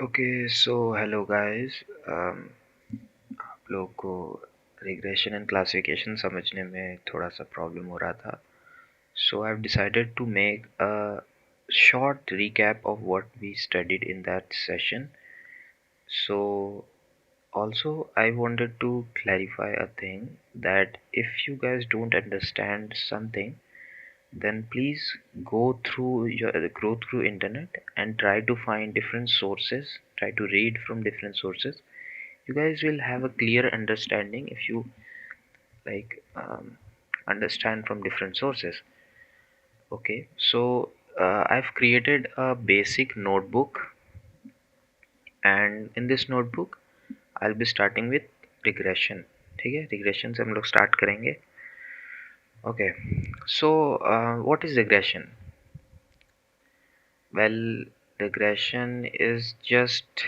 Okay so hello guys. आप लोग को रिग्रेशन एंड क्लासिफिकेशन समझने में थोड़ा सा प्रॉब्लम हो रहा था, so I have decided to make a short recap of what we studied in that session. So also I wanted to clarify a thing that if you guys don't understand something, then please go through internet and try to find different sources, try to read from different sources. You guys will have a clear understanding if you understand from different sources. Okay, so I've created a basic notebook, and in this notebook I'll be starting with regression. ठीक है, regression से हम लोग start करेंगे. Okay, so what is regression? Well, regression is just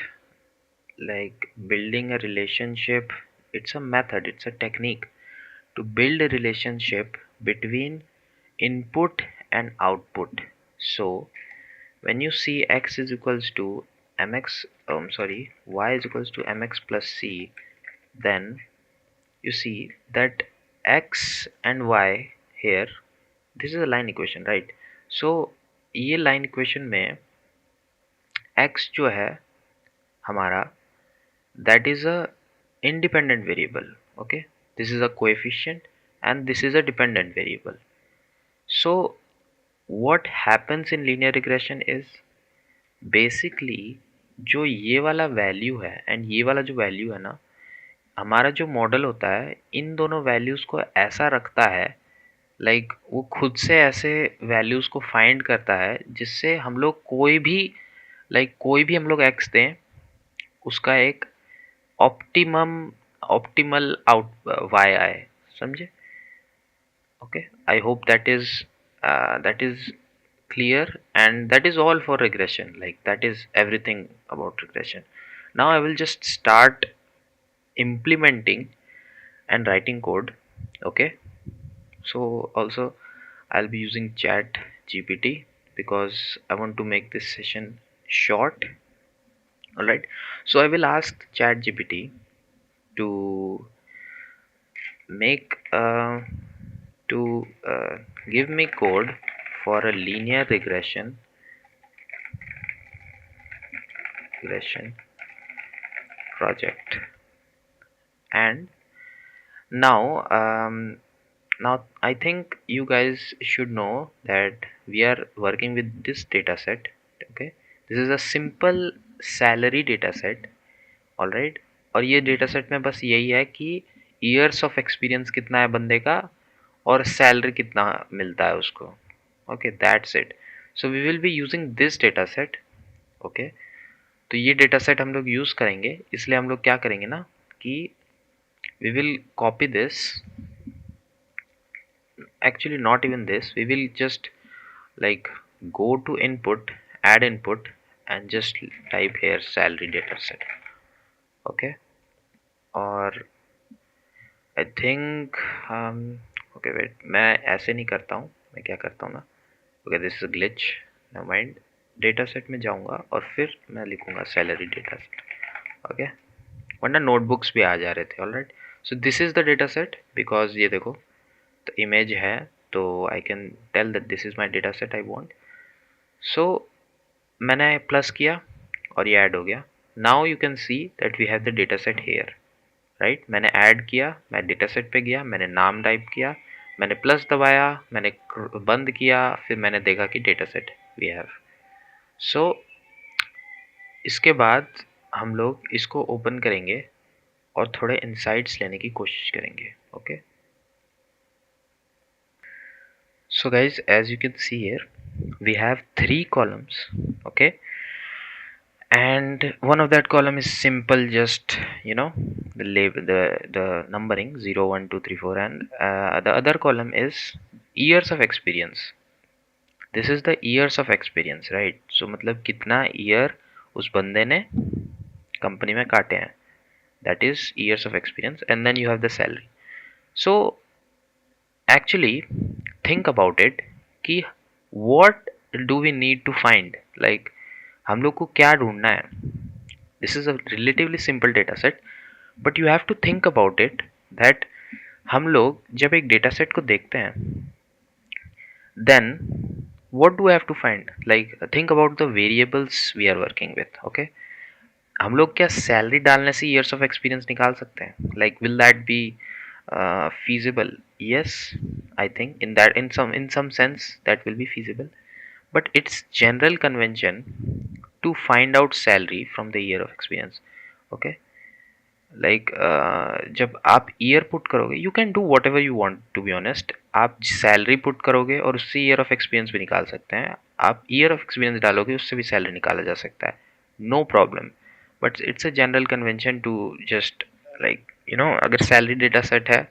like building a relationship. It's a method, it's a technique to build a relationship between input and output. So when you see x is equals to mx, y is equals to mx plus c, then you see that x and y here, this is a line equation, right? So ये line equation में x जो है हमारा, that is a independent variable. Okay, this is a coefficient and this is a dependent variable. So what happens in linear regression is basically जो ये वाला value है and ये वाला जो वैल्यू है ना, हमारा जो मॉडल होता है इन दोनों वैल्यूज़ को ऐसा रखता है, वो खुद से ऐसे वैल्यूज़ को फाइंड करता है जिससे हम लोग कोई भी हम लोग एक्स दें, उसका एक ऑप्टिमम ऑप्टिमल आउट वाई आए. समझे? Okay, I hope that is clear, and that is all for regression. Like that is everything about regression. Now I will just start implementing and writing code. Okay, so also I'll be using chat GPT because I want to make this session short. Alright, so I will ask chat GPT to make to give me code for a linear regression project. And now now I think you guys should know that we are working with this data set. Okay, this is a simple salary data set. All right, और ये data set में बस यही है कि years of experience कितना है बंदे का और सैलरी कितना मिलता है उसको. Okay, that's it. So we will be using this data set. Okay, तो ये डेटा सेट हम लोग यूज़ करेंगे, इसलिए हम लोग क्या करेंगे ना कि we will copy this. Actually not even this, we will just like go to input, add input, and just type here salary data set. Okay, or I think okay wait, मैं ऐसे नहीं करता हूँ, मैं क्या करता हूँ ना. Okay, this is glitch. No mind, data set में जाऊँगा और फिर मैं लिखूँगा सैलरी डेटा सेट. ओके, वरना नोटबुक्स भी आ जा रहे थे. Alright, so this is the data set. Because ये देखो तो इमेज है, तो I can tell that this is my data set I want. So मैंने प्लस किया और ये ऐड हो गया. Now you can see that we have the data set here. Right, मैंने ऐड किया, मैं डेटा सेट पे गया, मैंने नाम टाइप किया, मैंने प्लस दबाया, मैंने बंद किया, फिर मैंने देखा कि डेटा सेट वी हैव. सो इसके बाद हम लोग इसको ओपन करेंगे और थोड़े इंसाइट्स लेने की कोशिश करेंगे. Okay, so guys, as you can see here, we have 3 columns. Okay, and one of that column is simple, just the label, the numbering 0 1 2 3 4, and the other column is years of experience. This is the years of experience, right? So मतलब कितना year उस बंदे ने company में काटे हैं, that is years of experience. And then you have the salary. So actually think about it कि what do we need to find, like हम लोग को क्या ढूंढना है. This is a relatively simple data set, but you have to think about it that हम लोग जब एक data set को देखते हैं, then what do I have to find? Like think about the variables we are working with. Okay, हम लोग क्या सैलरी डालने से years of experience निकाल सकते हैं? Like will that be feasible? Yes, I think in some sense that will be feasible, but it's general convention to find out salary from the year of experience. Okay, like जब आप year put करोगे, you can do whatever you want to be honest, आप salary put करोगे और उससे year of experience भी निकाल सकते हैं, आप ईयर ऑफ एक्सपीरियंस डालोगे उससे भी सैलरी निकाला जा सकता है, no problem, but it's a general convention to just like अगर सैलरी डेटा सेट है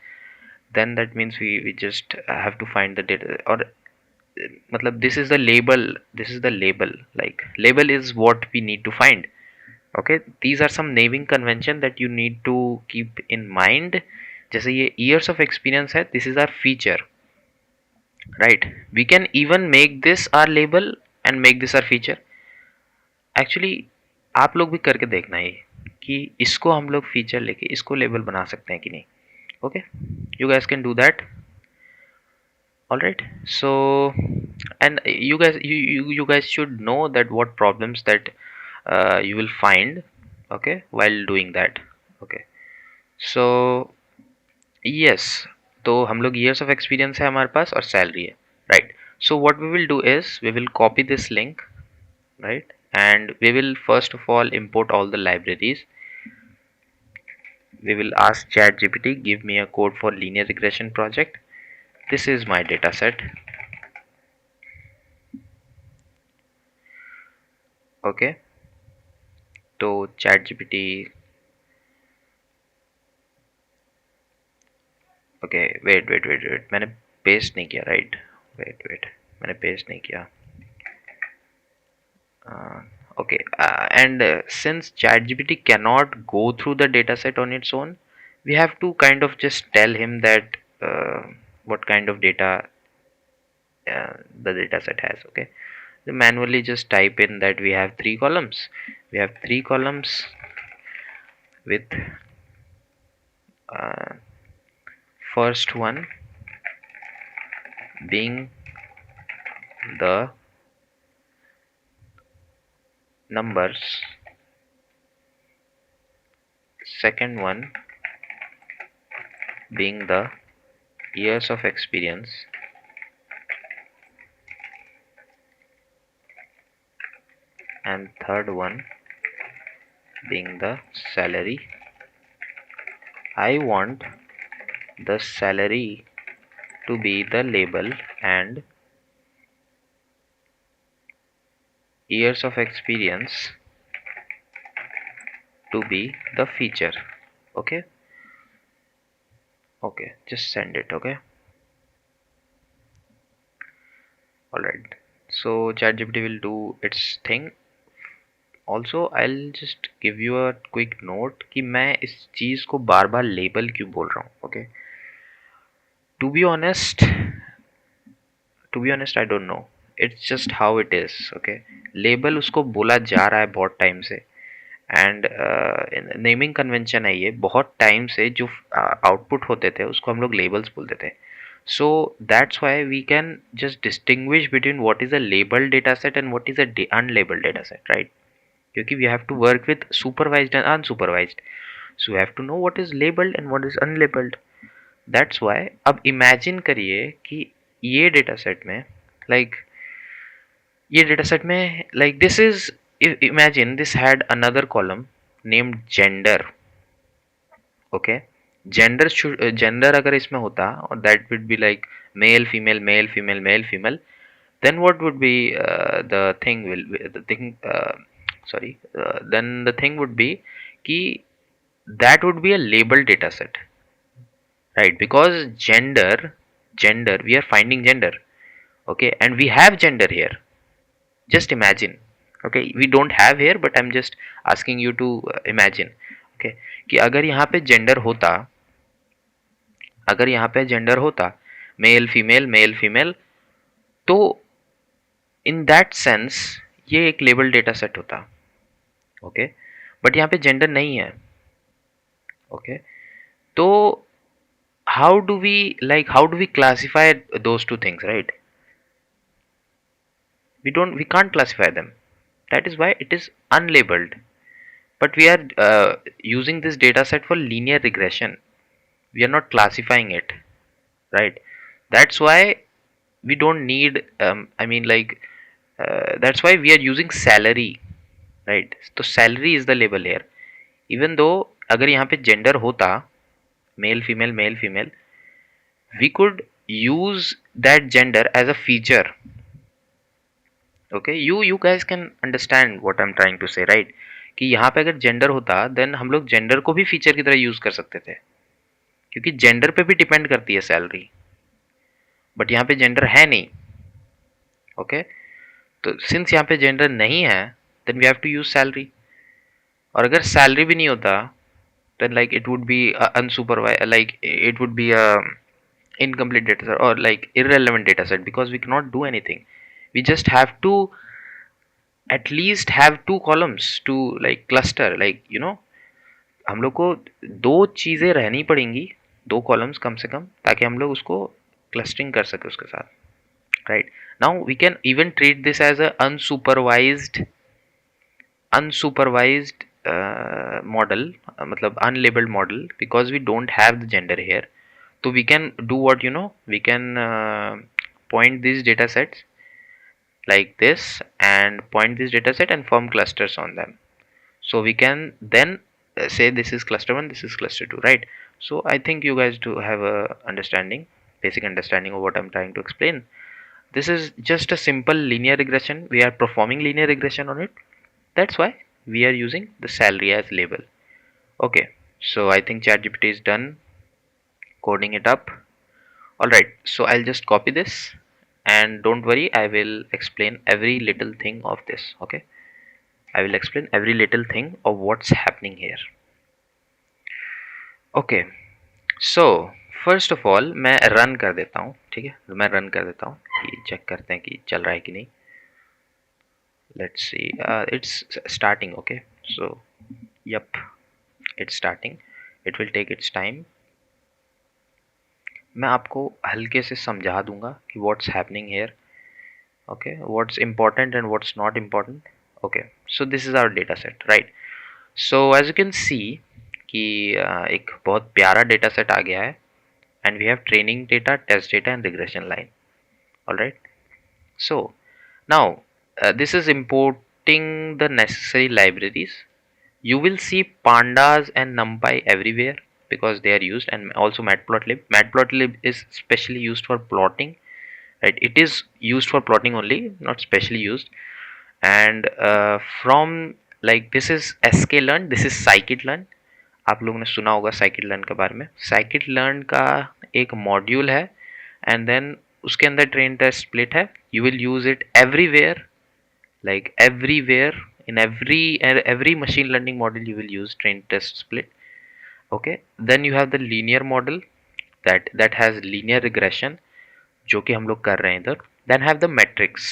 then that means we just have to find the data, or matlab this is the label, like label is what we need to find. Okay, these are some naming convention that you need to keep in mind. जैसे ये years of experience है, this is our feature, right? We can even make this our label and make this our feature. Actually आप लोग भी करके देखना है कि इसको हम लोग फीचर लेके इसको लेबल बना सकते हैं कि नहीं. Okay, you guys can do that. All right, so and you guys should know that what problems that you will find, okay, while doing that. Okay, so yes, तो हम लोग years of experience है हमारे पास और salary है, right? So what we will do is we will copy this link, right, and we will first of all import all the libraries. We will ask ChatGPT, give me a code for linear regression project. This is my data set. Okay, तो ChatGPT, okay wait मैंने paste नहीं किया, right? Wait मैंने paste नहीं किया. Okay, and since ChatGPT cannot go through the dataset on its own, we have to kind of just tell him that what kind of data the dataset has. Okay, so manually just type in that we have three columns. We have three columns with first one being the numbers, second one being the years of experience, and third one being the salary. I want the salary to be the label and years of experience to be the feature. Okay, just send it. Okay, alright, so ChatGPT will do its thing. Also I'll just give you a quick note कि मैं इस चीज़ को बार बार label क्यों बोल रहा हूँ. Okay, to be honest I don't know, it's just how it is. Okay, label उसको बोला जा रहा है बहुत टाइम से, एंड नेमिंग कन्वेंशन है ये, बहुत टाइम से जो आउटपुट होते थे उसको हम लोग लेबल्स बोलते थे. So that's why we can just distinguish between what is a labelled data set and what is a unlabelled data set, right? क्योंकि we have to work with supervised and unsupervised, so we have to know what is labelled and what is unlabelled. That's why अब imagine करिए कि ये data set में like this is, imagine this had another column named gender. Okay, gender अगर इसमें होता और that would be like male female male female male female, then what would be then the thing would be कि that would be a labeled data set, right? Because gender we are finding gender. Okay, and we have gender here. Just imagine. Okay, we don't have here but I'm just asking you to imagine. Okay, कि अगर यहाँ पे gender होता male female तो in that sense ये एक label data set होता. Okay, but यहाँ पे जेंडर नहीं है. ओके, तो how do we classify those two things, right? We can't classify them. That is why it is unlabeled. But we are using this data set for linear regression. We are not classifying it, right? That's why we don't need that's why we are using salary, right? So salary is the label here. Even though अगर यहाँ पे gender होता male female, we could use that gender as a feature. Okay, you guys can understand what I'm trying to say, right? कि यहाँ पे अगर gender होता then हम लोग जेंडर को भी फीचर की तरह यूज कर सकते थे, क्योंकि जेंडर पे भी डिपेंड करती है सैलरी. बट यहाँ पे जेंडर है नहीं. ओके, तो सिंस यहाँ पे जेंडर नहीं है then we have to use salary. और अगर सैलरी भी नहीं होता then like it would be unsupervised, like it would be a incomplete data set or like irrelevant data set, because we cannot do anything. We just have to at least have two columns to like cluster, like you know, हम लोग को दो चीज़ें रहनी पड़ेंगी, दो columns कम से कम, ताकि हम लोग उसको क्लस्टरिंग कर सके उसके साथ, right? Now we can even treat this as a unsupervised model, मतलब unlabeled model, because we don't have the gender here. So we can do what, you know, we can point these data sets like this and point this data set and form clusters on them. So we can then say this is cluster 1, this is cluster 2, right? So I think you guys do have a understanding, basic understanding of what I'm trying to explain. This is just a simple linear regression. We are performing linear regression on it. That's why we are using the salary as label. Okay, so I think ChatGPT is done coding it up. Alright, so I'll just copy this, and don't worry, I will explain every little thing of this. Okay, I will explain every little thing of what's happening here. Okay, so first of all मैं run कर देता हूँ, ठीक है? मैं run कर देता हूँ कि चेक करते हैं कि चल रहा है कि नहीं. Let's see, it's starting. Okay, so yep, it's starting. It will take its time. मैं आपको हल्के से समझा दूंगा कि what's happening here. Okay, what's important and what's not important. Okay, so this is our data set, right? So as you can see कि एक बहुत प्यारा डेटा सेट आ गया है, and we have training data, test data and regression line. All right, so now this is importing the necessary libraries. You will see pandas and numpy everywhere because they are used, and also matplotlib. Matplotlib is specially used for plotting, right? It is used for plotting only, not specially used. And from like this is sklearn, this is scikit-learn. आप लोगों ने सुना होगा scikit-learn के बारे में. scikit-learn का एक मॉड्यूल है, एंड देन उसके अंदर ट्रेन टेस्ट स्प्लिट है. You will use it everywhere, like everywhere, in every machine learning model you will use train test split. Okay, then you have the linear model that has linear regression, जो कि हम लोग कर रहे हैं इधर. then have the metrics.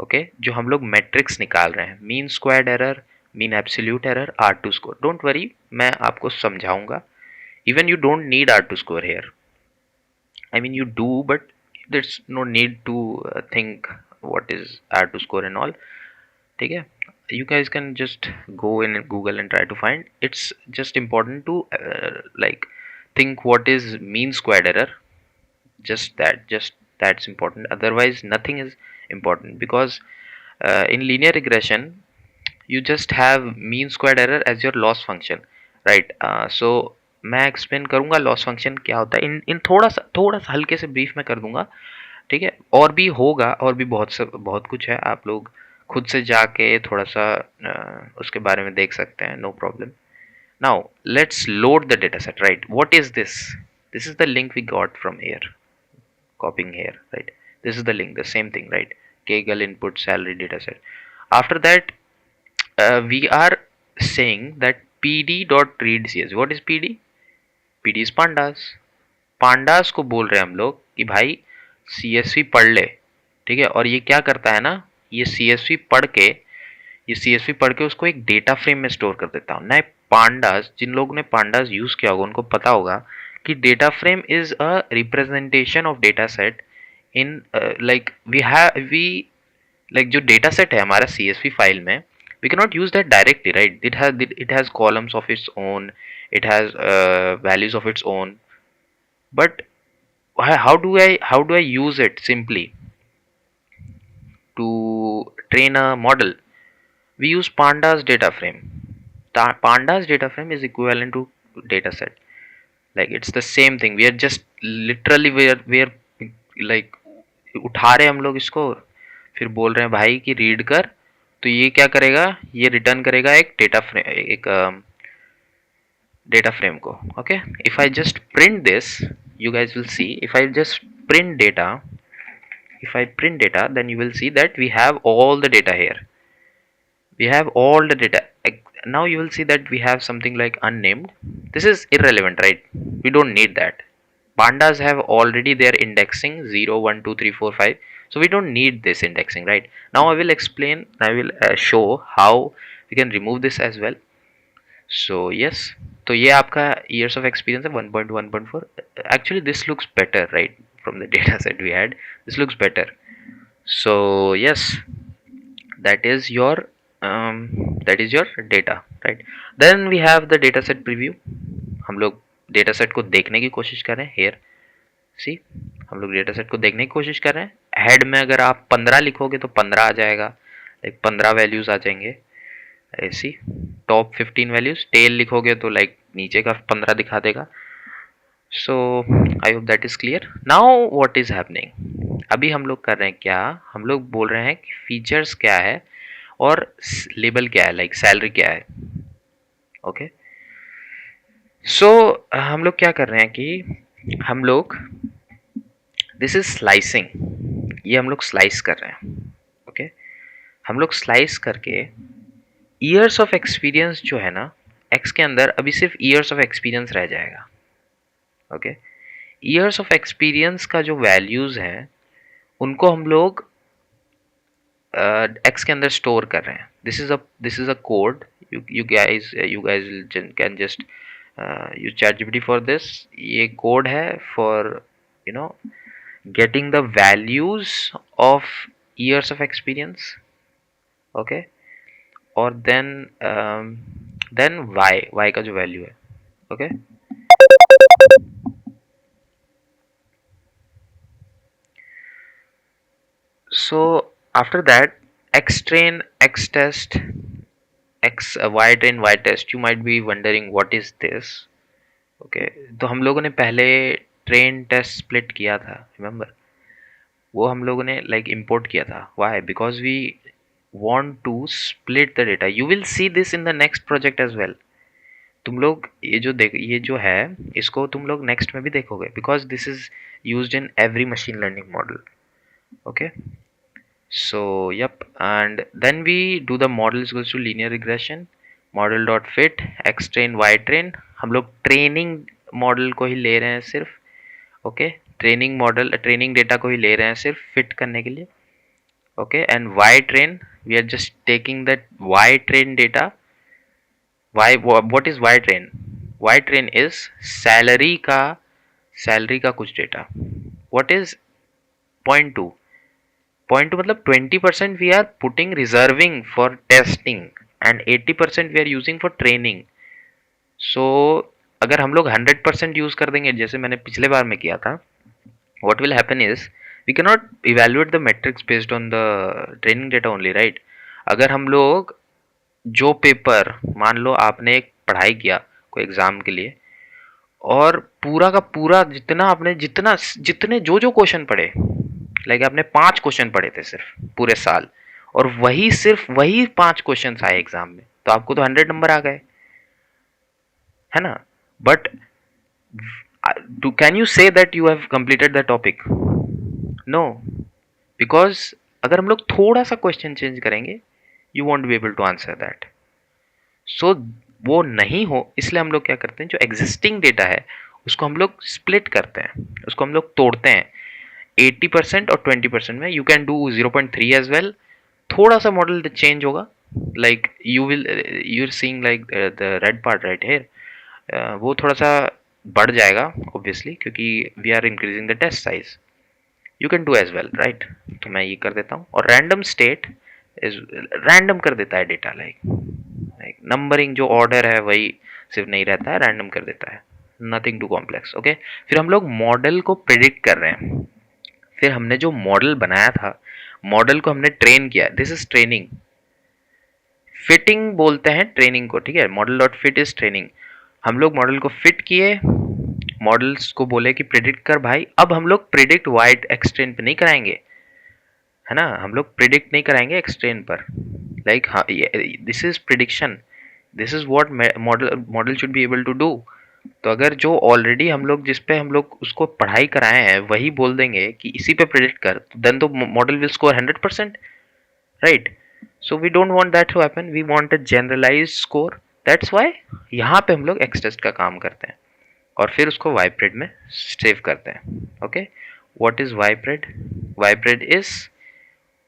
okay, जो हम लोग metrics निकाल रहे हैं, mean squared error, mean absolute error, R2 score. don't worry, मैं आपको समझाऊंगा. even you don't need R2 score here. I mean you do, but there's no need to think what is R2 score and all. ठीक है, you guys can just go in Google and try to find. It's just important to like think what is mean squared error. Just that's important. Otherwise nothing is important, because in linear regression you just have mean squared error as your loss function, right? So मैं explain करूंगा loss function क्या होता है, इन थोड़ा सा हल्के से brief में कर दूंगा, ठीक है? और भी होगा, और भी बहुत कुछ है, आप लोग खुद से जाके थोड़ा सा उसके बारे में देख सकते हैं, no problem. Now let's load the data set, right? What is this? This is the link we got from here, copying here, right? This is the link, the same thing, right? Kaggle input salary data set. After that we are saying that pd.read cs. what is pd? pd is pandas. pandas को बोल रहे हैं हम लोग कि भाई csv पढ़ ले, ठीक है? और ये क्या करता है ना, ये csv पढ़ के ये CSV पढ़ के उसको एक डेटा फ्रेम में स्टोर कर देता हूँ। ना पांडास, जिन लोगों ने पांडास यूज किया होगा उनको पता होगा कि data frame is a representation of data set in like we like जो डेटा सेट है हमारा CSV फाइल में, we cannot use that directly, right? It has columns of its own, it has values of its own, but how do I use it simply to train a model? We use pandas data frame. Pandas data frame is equivalent to data set. Like it's the same thing. We are just literally we are like उठा रहे हम लोग इसको, फिर बोल रहे हैं भाई कि रीड कर, तो ये क्या करेगा, ये रिटर्न करेगा एक डेटा फ्रेम को. Okay, if I just print this, you guys will see, if I just print data, if I print data, then you will see that we have all the data here. We have all the data. Now you will see that we have something like unnamed. This is irrelevant, right? We don't need that. Pandas have already their indexing 0 1 2 3 4 5, so we don't need this indexing, right? Now I will explain, I will show how we can remove this as well. So yes, तो ये आपका years of experience है 1.1.4. Actually this looks better, right? From the data set we had, this looks better. So yes, that is your data, right? Then we have the data set preview. हम लोग data set को देखने की कोशिश कर रहे हैं. हेयर सी, हम लोग डेटा सेट को देखने की कोशिश कर रहे हैं. हेड में अगर आप 15 लिखोगे तो 15 आ जाएगा, लाइक 15 वैल्यूज आ जाएंगे ऐसी. Top 15 values. टेल लिखोगे तो लाइक नीचे का 15 दिखा देगा. So I hope that is clear. Now what is happening, अभी हम लोग कर रहे हैं क्या, हम लोग बोल रहे हैं कि फीचर्स क्या है और लेबल क्या है, लाइक सैलरी क्या है. ओके, सो हम लोग क्या कर रहे हैं कि हम लोग, दिस इज स्लाइसिंग, ये हम लोग स्लाइस कर रहे हैं. ओके, हम लोग स्लाइस करके ईयर्स ऑफ एक्सपीरियंस जो है ना एक्स के अंदर, अभी सिर्फ ईयर्स ऑफ एक्सपीरियंस रह जाएगा. ओके, ईयर्स ऑफ एक्सपीरियंस का जो वैल्यूज हैं उनको हम लोग एक्स के अंदर स्टोर कर रहे हैं. This is a code. you guys can just use ChatGPT for this. ये कोड है for you know getting the values of years of experience. Okay, और then y का जो वैल्यू है. Okay, so after that x train, x test, y train, y test. You might be wondering what is this. Okay, तो हम लोगों ने पहले train test split किया था, रिमेंबर? वो हम लोगों ने लाइक इंपोर्ट किया था. Why? Because we want to split the data. You will see this in the next project as well. तुम लोग ये जो है इसको तुम लोग नेक्स्ट में भी देखोगे, because this is used in every machine learning model. Okay, so yep, and then we do the model is equals to linear regression, model dot fit x train y train. हम लोग training model को ही ले रहे हैं सिर्फ. Okay, training model, training data को ही ले रहे हैं सिर्फ फिट करने के लिए. Okay, and y train, we are just taking that y train data. What is y train? Y train is salary का कुछ डेटा. What is 0.2? 0.2 मतलब 20% we are putting reserving for testing and 80% we are using for training. So अगर हम लोग 100% use कर देंगे जैसे मैंने पिछले बार में किया था, what will happen is we cannot evaluate the metrics based on the training data only, right? अगर हम लोग जो पेपर, मान लो आपने एक पढ़ाई किया कोई एग्जाम के लिए, और पूरा का पूरा जितने जो क्वेश्चन पढ़े, लाइक आपने 5 क्वेश्चन पढ़े थे सिर्फ पूरे साल, और सिर्फ वही 5 क्वेश्चन आए एग्जाम में, तो आपको तो 100 नंबर आ गए, है ना? But can you say that you have completed the topic? No, because अगर हम लोग थोड़ा सा क्वेश्चन चेंज करेंगे, you won't be able to answer that. So वो नहीं हो, इसलिए हम लोग क्या करते हैं, जो एग्जिस्टिंग डेटा है उसको हम लोग स्प्लिट करते हैं, उसको हम लोग तोड़ते हैं 80% और 20% में. You can do 0.3 as well. थोड़ा सा मॉडल चेंज होगा, like you're seeing like the red part right here, वो थोड़ा सा बढ़ जाएगा ऑब्वियसली, क्योंकि we are increasing the test size. You can do as well, right. तो मैं ये कर देता हूँ. और रैंडम स्टेट इज रैंडम कर देता है डेटा, लाइक लाइक नंबरिंग जो ऑर्डर है वही सिर्फ नहीं रहता है, रैंडम कर देता है. Nothing to complex. ओके, फिर हम लोग मॉडल को प्रिडिक्ट कर रहे हैं. फिर हमने जो मॉडल बनाया था, मॉडल को हमने ट्रेन किया. This is training. फिटिंग बोलते हैं ट्रेनिंग को, ठीक है. Model dot fit is training. हम लोग मॉडल को फिट किए, मॉडल्स को बोले कि प्रिडिक्ट कर भाई. अब हम लोग प्रिडिक्ट वाइट एक्सट्रेन पे नहीं कराएंगे, है ना. हम लोग प्रिडिक्ट नहीं कराएंगे एक्सट्रेन पर. लाइक हाँ, this is prediction. This is what model should be able to do. तो अगर जो ऑलरेडी हम लोग जिस पे हम लोग उसको पढ़ाई कराए हैं वही बोल देंगे कि इसी पे प्रिडिक्ट कर, देन तो model will score 100%, right. So we don't want that to happen. We want a generalized score. That's why यहाँ पे हम लोग एक्स टेस्ट का काम करते हैं और फिर उसको वाइप्रेड में सेव करते हैं. Okay, what is y pred? Y pred is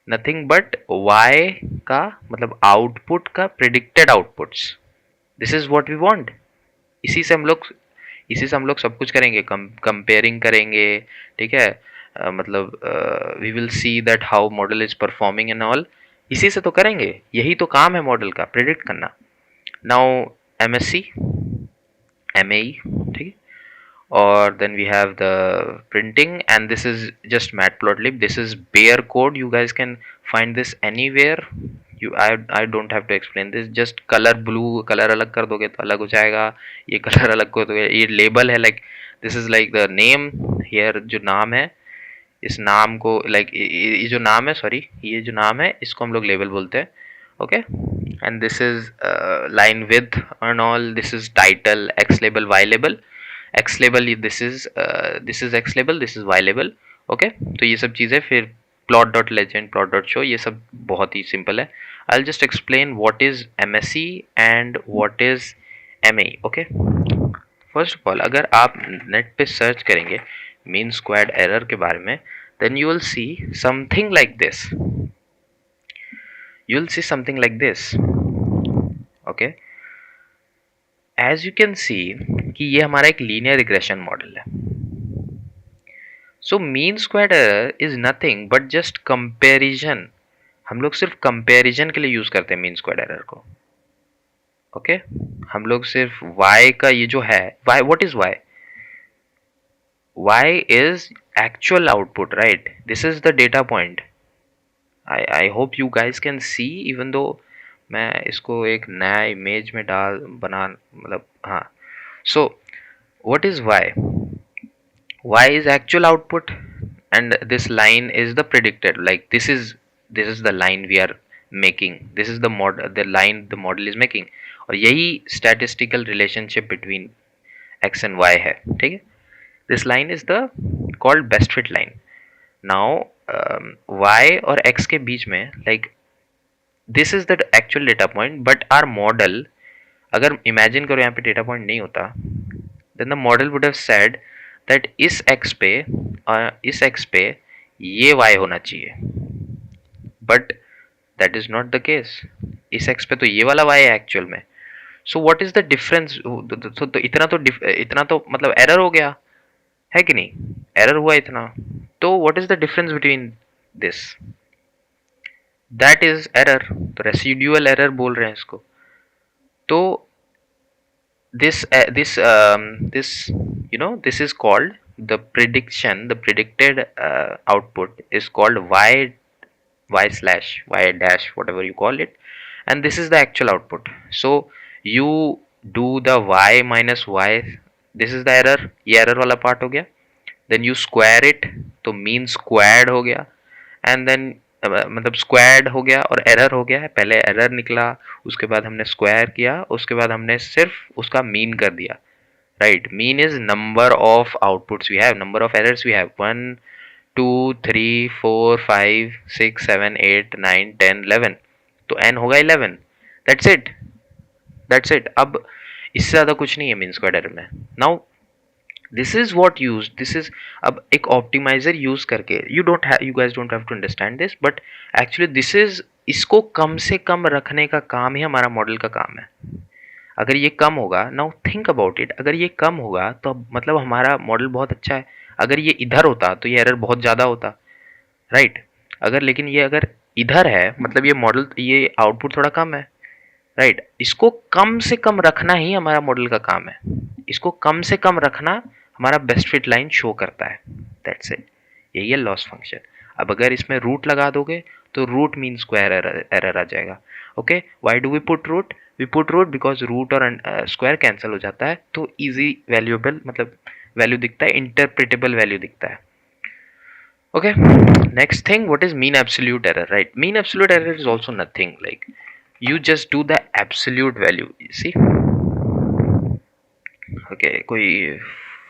nothing but y का मतलब आउटपुट का predicted outputs. This is what we want. इसी से हम लोग इसी से हम लोग सब कुछ करेंगे, कंपेयरिंग करेंगे, ठीक है. मतलब we will see that how model is performing and all. इसी से तो करेंगे, यही तो काम है मॉडल का, प्रिडिक्ट करना. नाउ एमएससी, एमएई, ठीक है. और then we have the printing, and this is just matplotlib. This is bare code. You guys can find this anywhere. I don't have to explain this. Just color blue, color अलग कर दोगे तो अलग हो जाएगा. ये color अलग कर दोगे, ये label है, like this is like the name here. जो नाम है, इस नाम को like ये जो नाम है, sorry, ये जो नाम है इसको हम लोग label बोलते हैं. Okay, and this is line width and all. This is title, x label, y label. X label, this is x label, this is y label. Okay, तो ये सब चीज़ें. फिर plot dot legend, plot dot show, ये सब बहुत ही simple है. I will just explain what is MSC and what is MAE. Okay, first of all अगर आप नेट पे सर्च करेंगे मीन स्क्वायर्ड एरर के बारे में, then you will see something like this. You will see something like this. Okay, as you can see कि ये हमारा एक लीनियर रिग्रेशन मॉडल है. So mean squared error is nothing but just comparison. हम लोग सिर्फ कंपैरिजन के लिए यूज करते हैं मीन स्क्वायर्ड एरर को. ओके, हम लोग सिर्फ y का ये जो है, y, what is y? y इज actual output, right. This is the data point. I hope you guys can see, even though मैं इसको एक नया इमेज में बना मतलब हाँ. So what is y? Y is actual output and this line is the predicted. Like this is the line we are making. This is the line the model is making. और यही statistical relationship between x and y है, ठीक है. This line is the called best fit line. Now y और x के बीच में like this is the actual data point, but our model, अगर इमेजिन करो यहाँ पे डेटा पॉइंट नहीं होता, then the model would have said that इस x पे ये y होना चाहिए, but that is not the case. इस x पे तो ये वाला y है एक्चुअल में. So what is the difference? तो इतना तो मतलब एरर हो गया है कि नहीं, एरर हुआ इतना. तो what is the difference between this? That is error. तो रेसिडुअल एरर बोल रहे हैं इसको. तो this this is called the prediction. The predicted output is called y slash y dash, whatever you call it, and this is the actual output. So you do the y minus y. This is the error. ये error वाला part हो गया. Then you square it, तो mean squared हो गया, and then मतलब squared हो गया और एरर हो गया है. पहले एरर निकला, उसके बाद हमने स्क्वायर किया, उसके बाद हमने सिर्फ उसका मीन कर दिया, right. Mean is number of outputs we have, number of errors we have. 1 2 3 4 5 6 7 8 9 10 11. तो n होगा 11. That's it. अब इससे ज़्यादा कुछ नहीं है मीन स्क्वायर्ड एरर में. Now this is what used, this is अब एक optimizer use करके, you guys don't have to understand this, but actually this is इसको कम से कम रखने का काम ही हमारा मॉडल का काम है। अगर ये कम होगा, नाउ थिंक अबाउट इट, अगर ये कम होगा तो मतलब हमारा मॉडल बहुत अच्छा है। अगर ये इधर होता तो ये एरर बहुत ज़्यादा होता, राइट। अगर लेकिन ये अगर इधर है मतलब ये मॉडल, ये आउटपुट थोड़ा कम है, राइट। इसको कम से कम रखना ही हमारा मॉडल का काम है। इसको कम से कम रखना हमारा बेस्ट फिट लाइन शो करता है। दैट्स इट, यही है लॉस फंक्शन। अब अगर इसमें रूट लगा दोगे तो रूट मीन स्क्वायर एरर आ जाएगा। Okay, why do we put root? We put root because root और स्क्वायर कैंसिल हो जाता है तो इजी वैल्यूएबल मतलब वैल्यू दिखता है, इंटरप्रिटेबल वैल्यू दिखता है। Okay, next thing, what is mean absolute error, right? Mean absolute error is also nothing, like you just do the absolute value, you see. Okay, कोई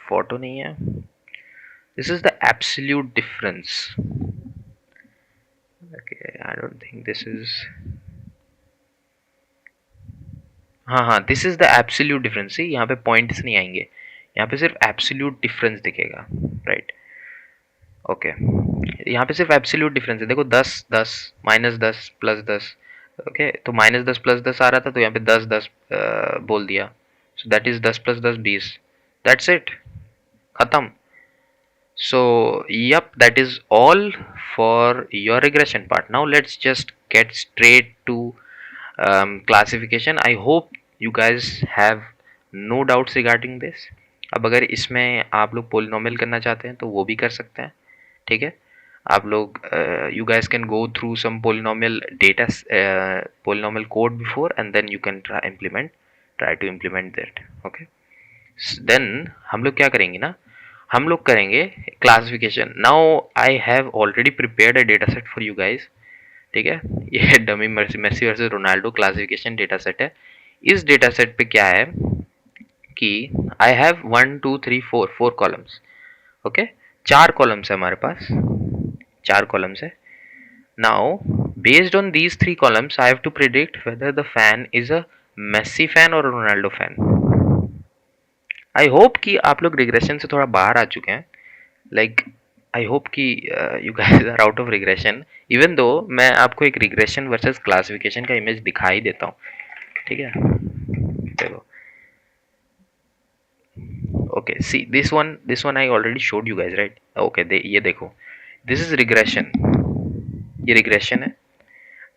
फोटो नहीं है। This is the absolute difference. Okay, I don't think this is, हाँ, this is the absolute difference। See, यहाँ पे points नहीं आएंगे, यहाँ पे सिर्फ absolute difference दिखेगा, right? ओके, यहाँ पे सिर्फ एब्सोल्यूट डिफरेंस है। देखो 10 10 -10 +10, ओके, तो -10 +10 आ रहा था तो यहाँ पे 10 10 बोल दिया, सो दैट इज 10 + 10 20, दैट्स इट, खत्म। सो yep, that is all for your regression part. Now let's just get straight to classification. I hope you guys have no doubts regarding this. अब अगर इसमें आप लोग पोलिनोमियल करना चाहते हैं तो वो भी कर सकते हैं, ठीक है। आप लोग you guys can go through some polynomial data, polynomial code before, and then you can try to implement that, okay। Then हम लोग क्या करेंगे ना, हम लोग करेंगे classification. Now I have already prepared a data set for you guys, ठीक है। ये dummy Messi versus Ronaldo classification data set है। इस डेटा सेट पे क्या है कि I have 1 2 3 4 columns, okay, 4 columns है हमारे पास, 4 कॉलम्स है। Now based on these 3 columns I have to predict whether the fan is a Messi fan और रोनाल्डो फैन। आई होप कि आप लोग रिग्रेशन से थोड़ा बाहर आ चुके हैं, लाइक आई होप कि you guys are out of regression, even though मैं आपको एक रिग्रेशन वर्सेस क्लासिफिकेशन का इमेज दिखा ही देता हूँ, ठीक है। देखो, okay, see this one I already showed you guys, right. Okay, ये देखो, दिस इज रिग्रेशन, ये रिग्रेशन है,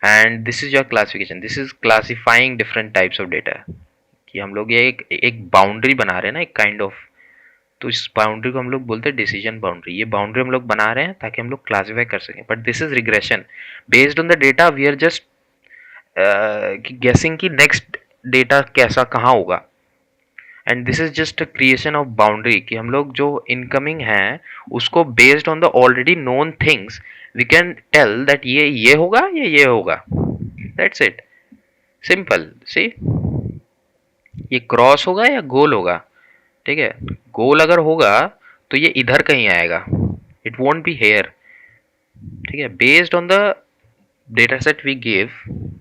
and this is your classification, this is classifying different types of data. कि हम लोग ये एक बाउंड्री बना रहे हैं ना, एक काइंड ऑफ, तो इस बाउंड्री को हम लोग बोलते हैं डिसीजन बाउंड्री। ये बाउंड्री हम लोग बना रहे हैं ताकि हम लोग क्लासिफाई कर सकें, but this is regression based on the data. We are just guessing कि नेक्स्ट डेटा कैसा कहाँ होगा, and this is just a creation of boundary कि हम लोग जो इनकमिंग है उसको based on the already known things we can tell that ये होगा या ये होगा, दैट्स इट, सिंपल। सी, ये क्रॉस होगा या गोल होगा, ठीक है। गोल अगर होगा तो ये इधर कहीं आएगा, इट वोंट बी हेयर, ठीक है। Based on the data set we give,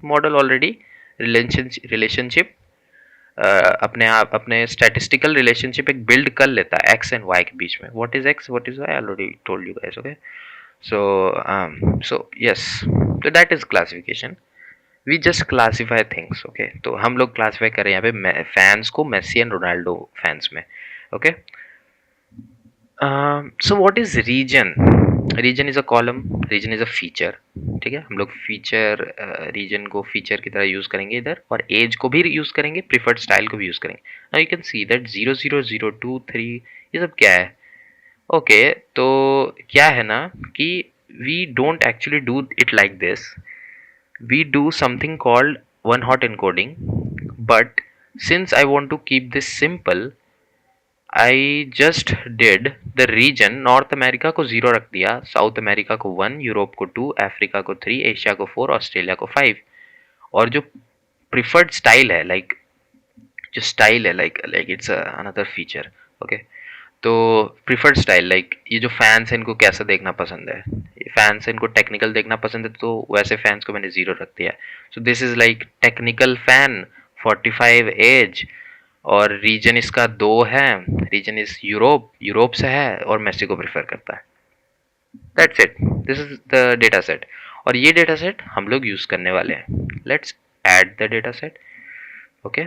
model already relationship अपने आप, अपने स्टैटिस्टिकल रिलेशनशिप एक बिल्ड कर लेता है एक्स एंड वाई के बीच में। What is x, what is y, I already told you guys, okay. So yes, तो that is classification. We just classify things, okay. तो हम लोग क्लासीफाई करें यहाँ पे फैंस को मेसी एंड रोनाल्डो फैंस में, okay. So what is region? Region is a column, region is a feature, ठीक है। हम लोग फीचर, रीजन को फीचर की तरह यूज करेंगे इधर, और एज को भी यूज करेंगे, प्रीफर्ड स्टाइल को भी यूज करेंगे। Now you can see that 0 0 0 2 3 ये सब क्या है, ओके। तो क्या है ना कि we don't actually do it like this, we do something called one hot encoding, but since I want to keep this simple, I just did the region, north America को 0 रख दिया, साउथ अमेरिका को 1, Europe को 2, Africa को 3, Asia को 4, Australia को 5। और जो प्रिफर्ड स्टाइल है, लाइक जो स्टाइल है, like it's another feature, okay. तो प्रिफर्ड स्टाइल, लाइक ये जो फैंस हैं इनको कैसा देखना पसंद है, ये फैंस इनको टेक्निकल देखना पसंद है, तो वैसे फैंस को मैंने 0 रख दिया। So this is like technical fan 45 age, और रीजन इसका 2 है, रीजन इज यूरोप, यूरोप से है और मेसी को प्रेफर करता है, that's it, this is the data set. और ये डेटा सेट हम लोग यूज करने वाले हैं. Let's add the data set. Okay,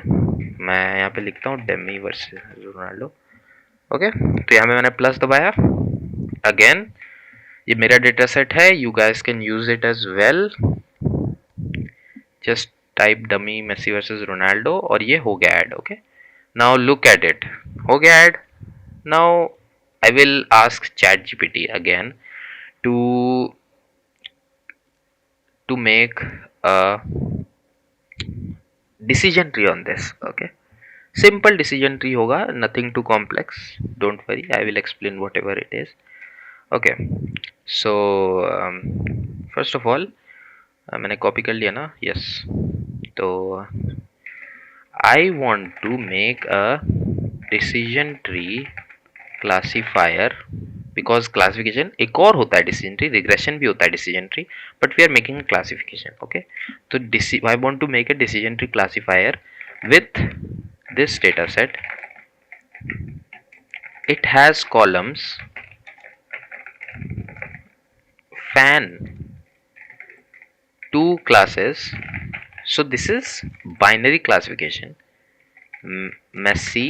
मैं यहाँ पे लिखता हूँ डेमी वर्सेस रोनाल्डो. ओके, तो यहाँ पे मैंने प्लस दबाया. अगेन ये मेरा डेटा सेट है, you guys can use it as well. Just type dummy Messi versus Ronaldo और ये हो गया add. Okay, now look at it. हो गया add. Now I will ask ChatGPT again to make a decision tree on this. Okay, simple decision tree होगा, nothing too complex. Don't worry, I will explain whatever it is. Okay, so first of all मैंने copy कर लिया ना. yes, तो I want to make a decision tree classifier, because classification एक और होता है decision tree, regression भी होता है decision tree, but we are making a classification. Okay, तो I want to make a decision tree classifier with this data set. It has columns fan, two classes. So this is binary classification, Messi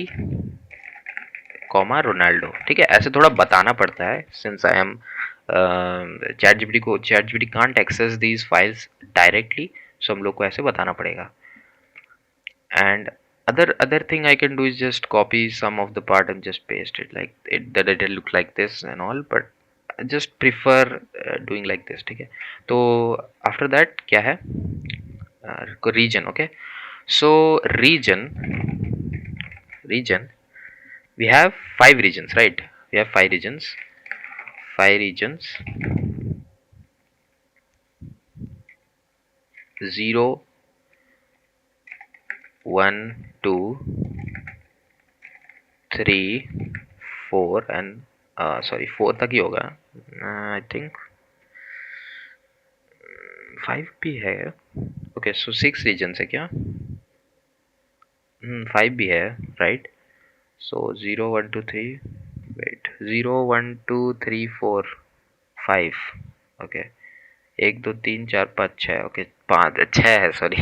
comma Ronaldo. ठीक है, ऐसे थोड़ा बताना पड़ता है since I am ChatGPT can't access these files directly, so हम लोग को ऐसे बताना पड़ेगा. And other thing I can do is just copy some of the part and just paste it like it, the data look like this and all, but I just prefer doing like this. ठीक है, तो after that क्या है, region. Okay, so region we have 5 regions, right? We have 5 regions. 0 1 2 3 4 and sorry 4 तक ही होगा. I think 5 भी है. Okay, so 6 regions है क्या? 5 भी है, right? So 0 1 2 3 wait 0 1 2 3 4 5. Okay, 1 2 3 4 5 6. Okay, 5 6 है, सॉरी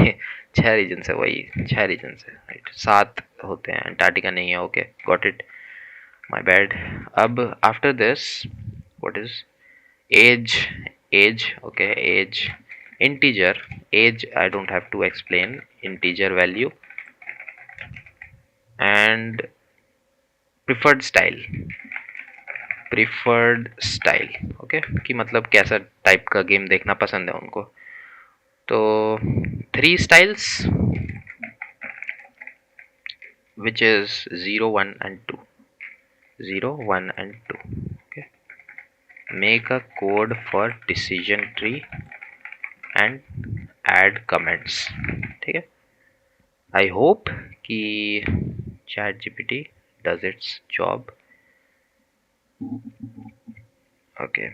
6 रीजन है, वही 6 रीजन है, राइट. 7 होते हैं, अंटार्कटिका नहीं है. Okay, got it, my bad. अब after this what is age. Okay, age integer. Age I don't have to explain, integer value. And preferred style. Okay, कि मतलब कैसा टाइप का गेम देखना पसंद है उनको. तो 3 styles which is 0 1 and 2. 0 1 and 2. Okay, make a code for decision tree and add comments. ठीक है, I hope कि ChatGPT does its job. Okay,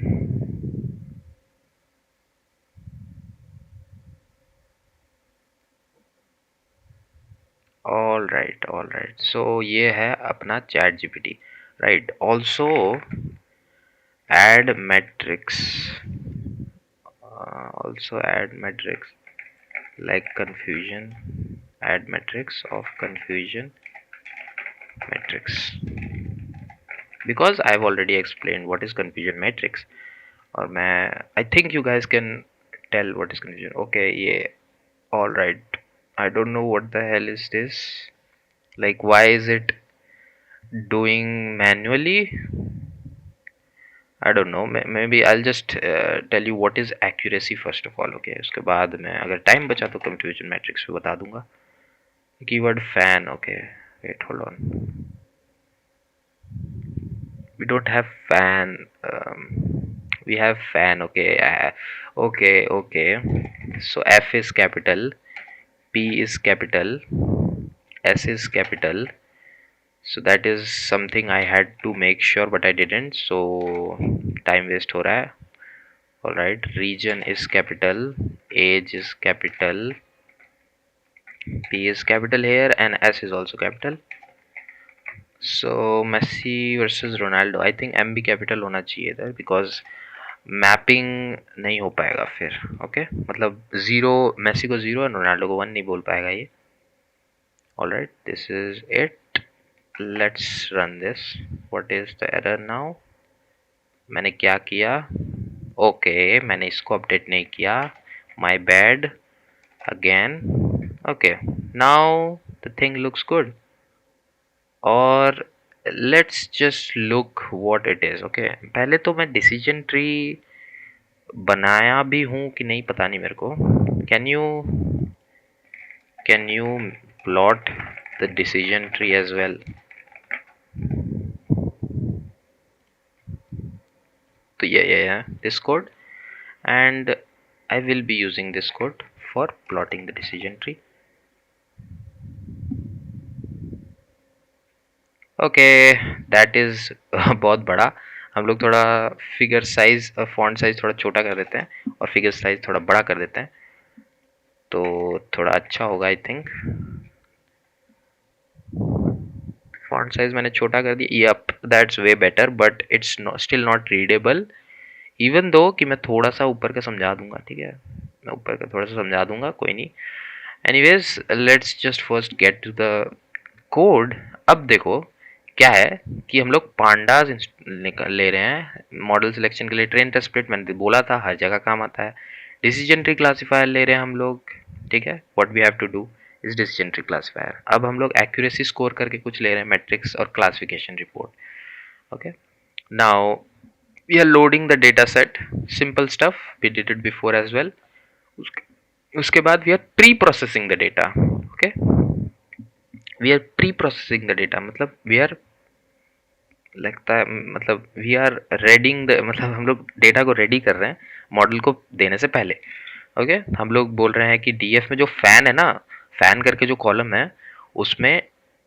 all right. So ये है अपना ChatGPT, right? Also add metrics. Like confusion. Add metrics of confusion matrix, because I've already explained what is confusion matrix. और मैं I think you guys can tell what is confusion. Okay, ये all right. I don't know what the hell is this. Like, why is it doing manually? I don't know. Maybe I'll just tell you what is accuracy first of all. Okay, उसके बाद मैं अगर time बचा तो confusion matrix भी बता दूंगा. Keyword fan. Okay, wait, hold on. We don't have fan. We have fan. Okay, okay. So F is capital, P is capital, S is capital. So that is something I had to make sure, but I didn't. So time waste हो रहा है. All right. Region is capital, age is capital, P is capital here, and S is also capital. So Messi versus Ronaldo. I think M भी capital होना चाहिए था, because mapping नहीं हो पाएगा फिर। ओके मतलब जीरो, मेसी को जीरो और रोनाल्डो को वन नहीं बोल पाएगा ये। Alright, this is it, let's run this. What is the error now? मैंने क्या किया? ओके मैंने इसको अपडेट नहीं किया, my bad again. Okay now the thing looks good. और let's just look what it is. Okay पहले तो मैं डिसीजन ट्री बनाया भी हूँ कि नहीं पता नहीं मेरे को। Can you plot the decision tree as well? तो ये this code, and I will be using this code for plotting the decision tree. Okay that is बहुत बड़ा। हम लोग थोड़ा फिगर साइज, फॉन्ट साइज थोड़ा छोटा कर देते हैं और फिगर साइज थोड़ा बड़ा कर देते हैं, तो थोड़ा अच्छा होगा आई थिंक। फॉन्ट साइज मैंने छोटा कर दिया, yup that's way better, but it's still not readable even though कि मैं थोड़ा सा ऊपर का समझा दूंगा। ठीक है मैं ऊपर का थोड़ा सा समझा दूंगा, कोई नहीं। Anyways let's just first get to the code. अब देखो क्या है कि हम लोग पांडास ले रहे हैं मॉडल सिलेक्शन के लिए। ट्रेन टेस्ट स्प्लिट मैंने बोला था हर जगह काम आता है। डिसीजन ट्री क्लासिफायर ले रहे हैं हम लोग। ठीक है what we have to do is decision tree classifier. अब हम लोग एक्यूरेसी स्कोर करके कुछ ले रहे हैं, मैट्रिक्स और classification report. Okay now we are loading the data set, simple stuff we did it before as well. उसके बाद we are pre processing the data. Okay we are pre processing the data मतलब we are लगता है मतलब we are raiding the, मतलब हम लोग data को रेडी कर रहे हैं मॉडल को देने से पहले। ओके हम लोग बोल रहे हैं कि डीएफ में जो फैन है ना, फैन करके जो कॉलम है उसमें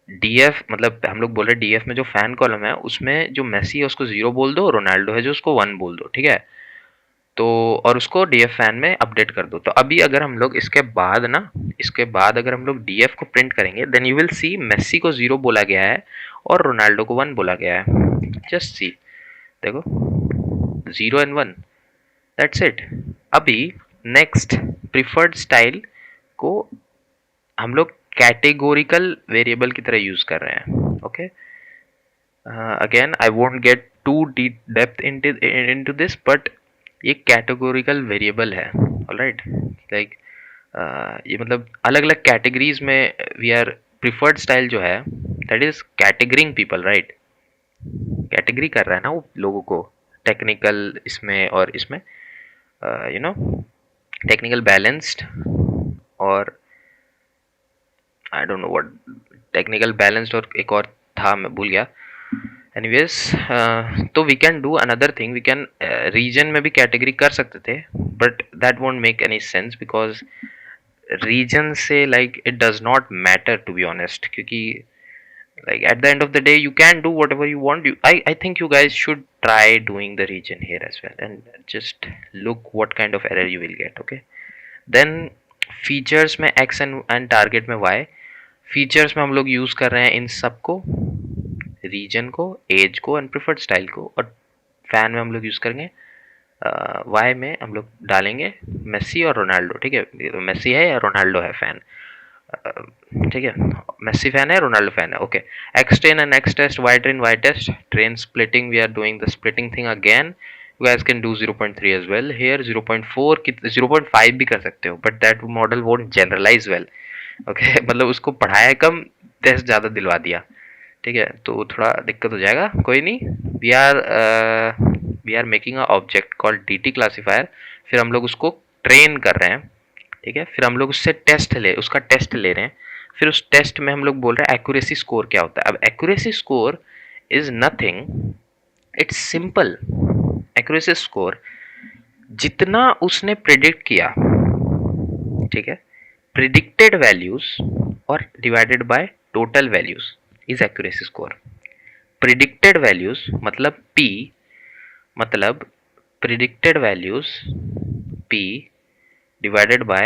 डीएफ, मतलब हम लोग बोल रहे हैं डीएफ में जो फैन कॉलम है उसमें जो मेसी है उसको जीरो बोल दो, रोनाल्डो है जो उसको वन बोल दो। ठीक है तो और उसको डीएफ फैन में अपडेट कर दो। तो अभी अगर हम लोग इसके बाद अगर हम लोग डीएफ को प्रिंट करेंगे then you will see Messi को जीरो बोला गया है और रोनाल्डो को वन बोला गया है। जस्ट सी, देखो zero and one, that's it. अभी नेक्स्ट प्रिफर्ड स्टाइल को हम लोग कैटेगोरिकल वेरिएबल की तरह यूज कर रहे हैं। Okay again I won't get to depth into this, but ये कैटेगोरिकल वेरिएबल है। ऑलराइट लाइक ये मतलब अलग अलग कैटेगरीज में वी आर प्रिफर्ड स्टाइल जो है that is categoring people, right. Category कर रहा है ना वो लोगों को, टेक्निकल इसमें और इसमें यू नो टेक्निकल बैलेंस्ड और I don't know what technical balanced और एक और था मैं भूल गया। एनीवेज तो we can do another thing, we can region में भी कैटेगरी कर सकते थे but that won't make any sense because region से like it does not matter to be honest, क्योंकि like at the end of the day you can do whatever you want. I think you guys should try doing the region here as well and just look what kind of error you will get. Okay then features में x and target में y, features में हम लोग use कर रहे हैं इन सब को, रीजन को, एज को एंड प्रिफर्ड स्टाइल को, और फैन में हम लोग यूज करेंगे वाई में हम लोग डालेंगे मेसी और रोनाल्डो। ठीक है मेसी है या रोनाल्डो है फैन, ठीक है मेसी फैन है रोनाल्डो फैन है। Okay X train and X test, Y test, train splitting we are doing the splitting thing again. you guys can do 0.3 as well here, 0.4 की 0.5 भी कर सकते हो but that model won't generalise well. Okay मतलब उसको पढ़ाया कम, test ज़्यादा दिलवा दिया। ठीक है तो थोड़ा दिक्कत हो जाएगा, कोई नहीं। We are making a object called dt classifier, फिर हम लोग उसको ट्रेन कर रहे हैं। ठीक है फिर हम लोग उससे उसका टेस्ट ले रहे हैं, फिर उस टेस्ट में हम लोग बोल रहे हैं एक्यूरेसी स्कोर क्या होता है। अब accuracy score is nothing, it's simple. Accuracy score जितना उसने प्रिडिक्ट किया, ठीक है प्रिडिक्टेड वैल्यूज और divided by total values is accuracy score. Predicted values मतलब p, मतलब predicted values p divided by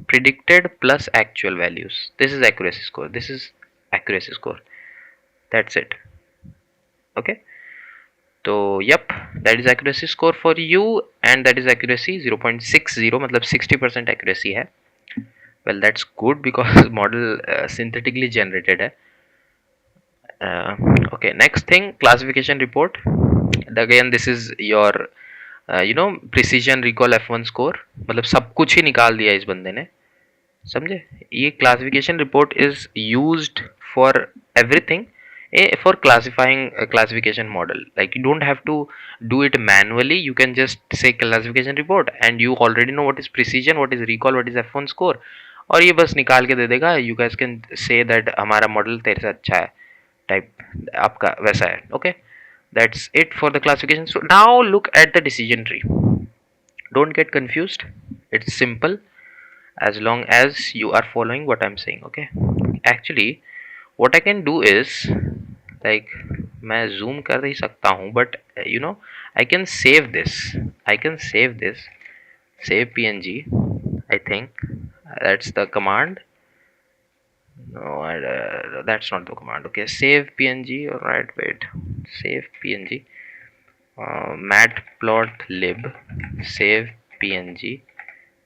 predicted plus actual values, this is accuracy score, this is accuracy score, that's it. Okay तो yep, that is accuracy score for you and that is accuracy 0.60, मतलब 60% accuracy है. Well, that's good because model synthetically generated है. Okay, next thing, classification report. Again, this is your precision recall F1 score. मतलब सब कुछ ही निकाल दिया इस बंदे ने, समझे. ये classification report is used for everything, for classifying a classification model. Like you don't have to do it manually, you can just say classification report and you already know what is precision, what is recall, what is F1 score, और ये बस निकाल के दे देगा. You guys can say that हमारा model तेरे से अच्छा है, टाइप आपका वैसा है. Okay, that's it for the classification. So now look at the decision tree. Don't get confused, it's simple as long as you are following what I'm saying. Okay, actually what I can do is, like, मैं zoom कर ही सकता हूँ, but I can save this. Save png. I think that's the command. No, that's not the command. Okay, save png. All right, wait, save png. matplotlib save png.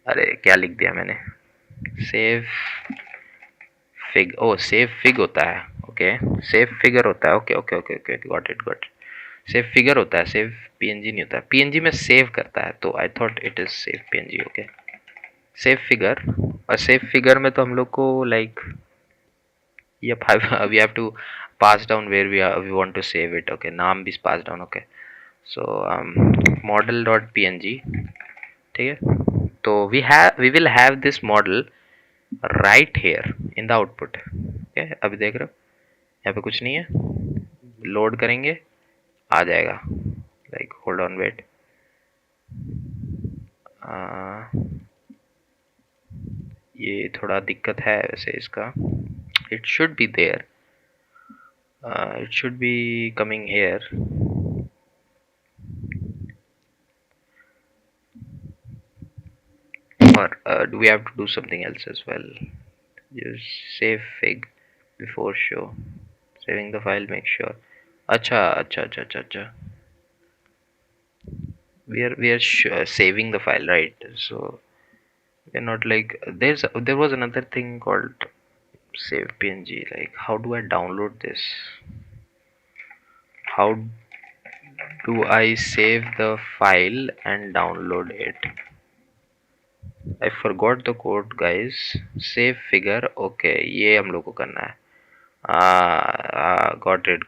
अरे क्या लिख दिया मैंने, save fig. ओ save fig होता है. Okay, save figure होता है. Okay okay okay okay, got it. Save figure होता है, सेव पीएनजी नहीं होता. पीएनजी में सेव करता है, तो I thought it is save PNG. Okay, save figure. और सेव फिगर में तो हम लोग को लाइक ये we have to pass down where we want to save it. Okay, नाम भी pass down. Okay, so model dot png. ठीक है, तो we will have this model right here in the output. okay, अभी देख रहे हो यहाँ पे कुछ नहीं है, लोड करेंगे आ जाएगा. Like hold on, wait. ये थोड़ा दिक्कत है वैसे इसका. It should be there, it should be coming here. or do we have to do something else as well? Just save fig before show. Saving the file, make sure. Acha. We are saving the file, right? So we're not like there was another thing called save png. Like, how do I download this? How do I save the file and download it? I forgot the code, guys. Save figure. Okay, ये हम लोग को करना है. Got it.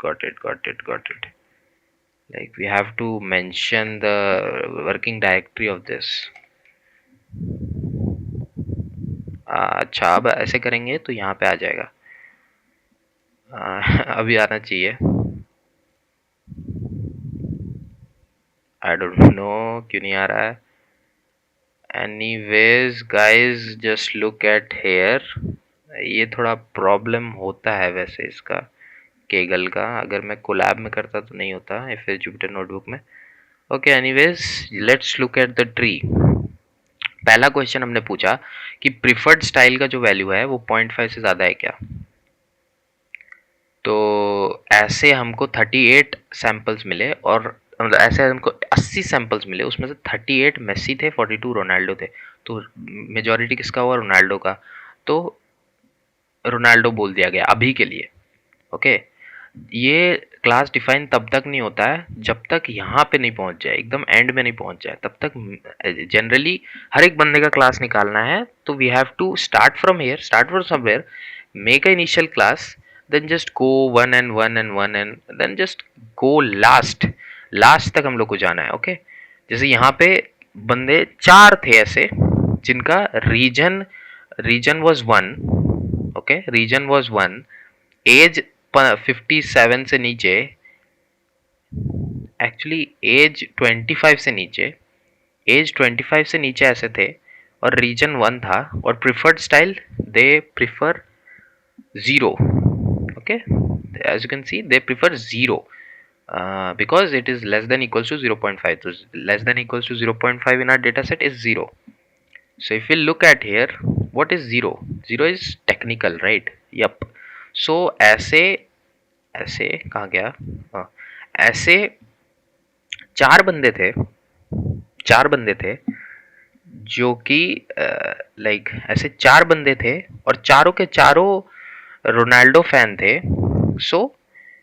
Like we have to mention the working directory of this. अच्छा, अब ऐसे करेंगे तो यहाँ पे आ जाएगा. अभी आना चाहिए. I don't know क्यों नहीं आ रहा है. Anyways guys, just look at here. ये थोड़ा प्रॉब्लम होता है वैसे इसका, केगल का. अगर मैं कोलैब में करता तो नहीं होता, फिर जुपिटर नोटबुक में. Okay, anyways let's look at the tree. पहला क्वेश्चन हमने पूछा कि प्रिफर्ड स्टाइल का जो वैल्यू है वो 0.5 से ज़्यादा है क्या. तो ऐसे हमको 38 सैम्पल्स मिले, और मतलब ऐसे हमको 80 सैम्पल्स मिले, उसमें से 38 मेसी थे, 42 रोनाल्डो थे. तो मेजॉरिटी किसका हुआ, रोनाल्डो का. तो रोनाल्डो बोल दिया गया अभी के लिए. ओके, ये क्लास डिफाइन तब तक नहीं होता है जब तक यहाँ पे नहीं पहुँच जाए, एकदम एंड में नहीं पहुँच जाए. तब तक जनरली हर एक बंदे का क्लास निकालना है. तो we have to start from here, start from somewhere, make a initial class, then just go one and then just go last तक हम लोग को जाना है. ओके, जैसे यहाँ पे बंदे 4 थे ऐसे जिनका region was 1. Okay, region was 1, age 57 से नीचे, एक्चुअली एज 25 से नीचे, ऐसे थे, और रीजन 1 था, और preferred style they prefer 0. okay, as you can see they prefer 0 because it is less than equals to 0.5. so less than equals to 0.5 in our data set is 0. so if we look at here, what is 0 is technical, right? Yep. so ऐसे कहाँ गया, ऐसे चार बंदे थे, चार बंदे थे जो कि लाइक ऐसे चार बंदे थे और चारों के चारों रोनाल्डो फैन थे. So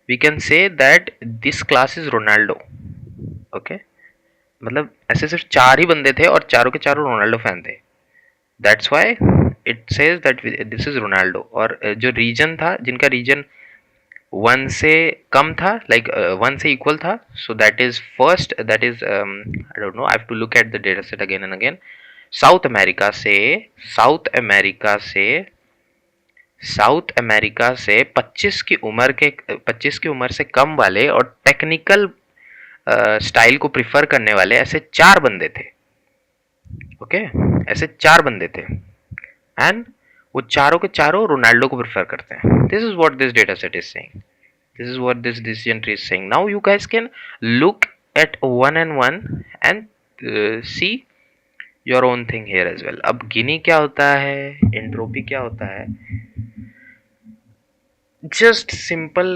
we can say that this class is Ronaldo. Okay, मतलब ऐसे सिर्फ चार ही बंदे थे और चारों के चारों रोनाल्डो फैन थे. That's why it says that this is Ronaldo. और जो रीजन था, जिनका रीजन वन से कम था, लाइक वन से इक्वल था, so that is first, that is I don't know, I have to look at the data set again and again. South America से, South America से साउथ अमेरिका से 25 की उम्र के, 25 की उम्र से कम वाले और टेक्निकल स्टाइल को प्रिफर करने वाले ऐसे चार बंदे थे. ओके, ऐसे चार बंदे थे एंड वो चारों के चारों रोनाल्डो को प्रेफर करते हैं. This is what this data set is saying. This is what this decision tree is saying. Now you guys can look at one and one and see your own thing here as well. अब गिनी क्या होता है, entropy क्या होता है, just simple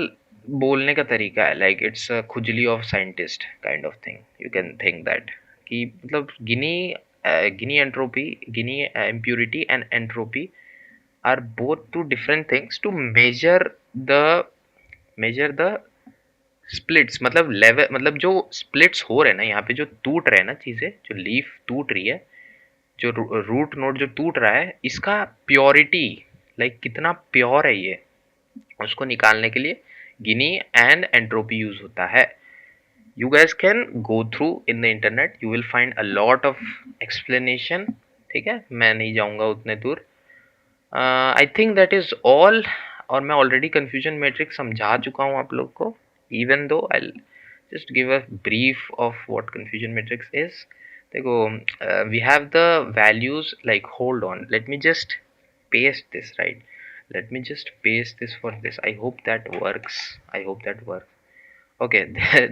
बोलने का तरीका है. लाइक इट्स अ खुजली of scientist kind of thing. You can think that कि मतलब Gini, Gini entropy, Gini impurity and entropy are both two different things to measure the splits. मतलब लेवल, मतलब जो स्प्लिट्स हो रहे हैं ना यहाँ पे, जो टूट रहे हैं ना चीजें, जो लीफ टूट रही है, जो रूट नोड जो टूट रहा है, इसका प्योरिटी, लाइक कितना प्योर है ये, उसको निकालने के लिए गिनी एंड एंट्रोपी यूज होता है. You gas can go through in the internet, you will find a lot of explanation. ठीक है, मैं नहीं जाऊंगा उतने दूर. I think that is all. और मैं ऑलरेडी कंफ्यूजन मैट्रिक्स समझा चुका हूँ आप लोग को, even though I just give a brief of what confusion matrix is. देखो, we have the values, like hold on, let me just paste this, right? Let me just paste this for this. I hope that works. I hope that works. Okay,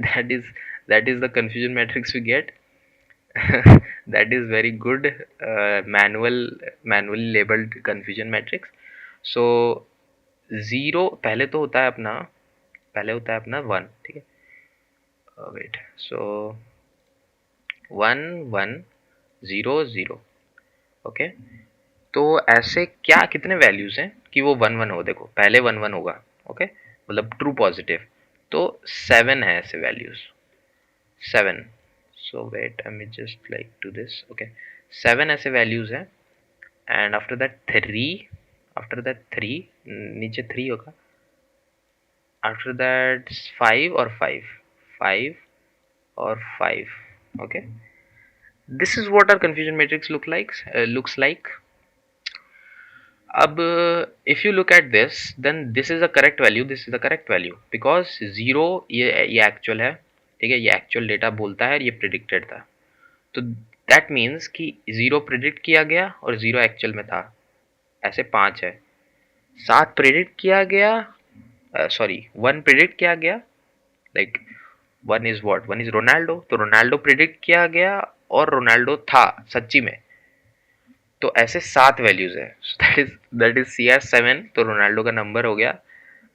that is the confusion matrix we get. That is very good manually labeled confusion matrix. So zero पहले तो होता है अपना, पहले होता है अपना one. ठीक है, वेट, सो 1 1 0 0. ओके, तो ऐसे क्या कितने वैल्यूज हैं कि वो 1 1 हो. देखो पहले 1 1 होगा. ओके, मतलब ट्रू पॉजिटिव. तो 7 है ऐसे values, 7. So wait, I me just like to this. Okay, 7 ऐसे वैल्यूज हैं and after that 3, after that 3, नीचे 3 होगा. आफ्टर दैट 5 और 5, 5 और 5. Okay, this is what our confusion matrix looks like. अब if you look at this, then this is the correct value, this is the correct value because 0 ये actual है. ठीक है, ये actual data बोलता है, ये predicted था. तो that means कि 0 predict किया गया और 0 actual में था. ऐसे 5 है. 7 predict किया गया, sorry 1 predict किया गया, like 1 is what, 1 is Ronaldo, तो रोनाल्डो प्रिडिक्ट किया गया और रोनाल्डो था सच्ची में. तो ऐसे 7 वैल्यूज है. दैट इज CR7, तो रोनाल्डो का नंबर हो गया.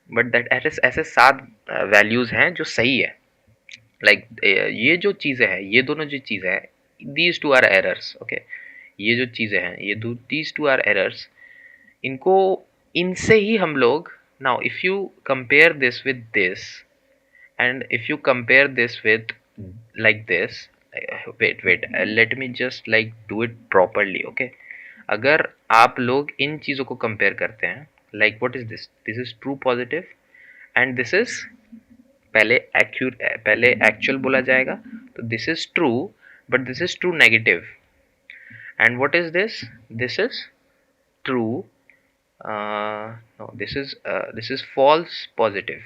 बट दैट ऐसे 7 वैल्यूज हैं जो सही है. लाइक ये जो चीजें हैं, ये दोनों जो चीजें हैं, these two are errors. Okay, ये जो चीजें हैं, ये दीज टू आर एरर्स. इनको, इनसे ही हम लोग, now if you compare this with this and if you compare this with like this, wait, let me just like do it properly. Okay, अगर आप लोग इन चीजों को कंपेयर करते हैं, like what is this, this is true positive and this is पहले actual बोला जाएगा, तो this is true but this is true negative. And what is this, this is true, no this is false positive.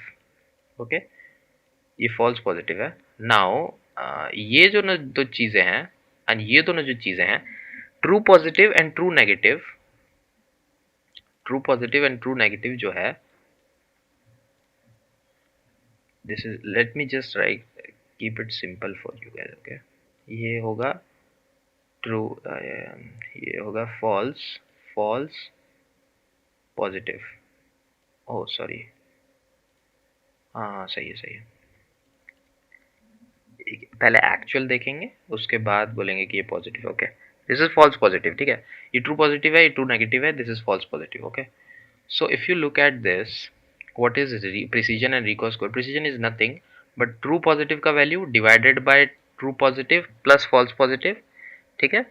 Okay, ये false positive है. Now ये जो दो चीजें हैं एंड ये दोनों जो चीजें हैं, true positive and true negative, true positive and true negative जो है, this is, let me just write, keep it simple for you guys. Okay, ये होगा ट्रू, ये होगा false, false positive. Oh sorry, हाँ सही है, सही है. पहले एक्चुअल देखेंगे, उसके बाद बोलेंगे कि ये positive. Okay, this is false positive. ठीक है, ये ट्रू पॉजिटिव है, ये ट्रू नेगेटिव है, this is false positive. Okay, so if you look at this, what is precision and recall score? Precision is nothing but true positive का value divided by true positive plus false positive। ठीक है,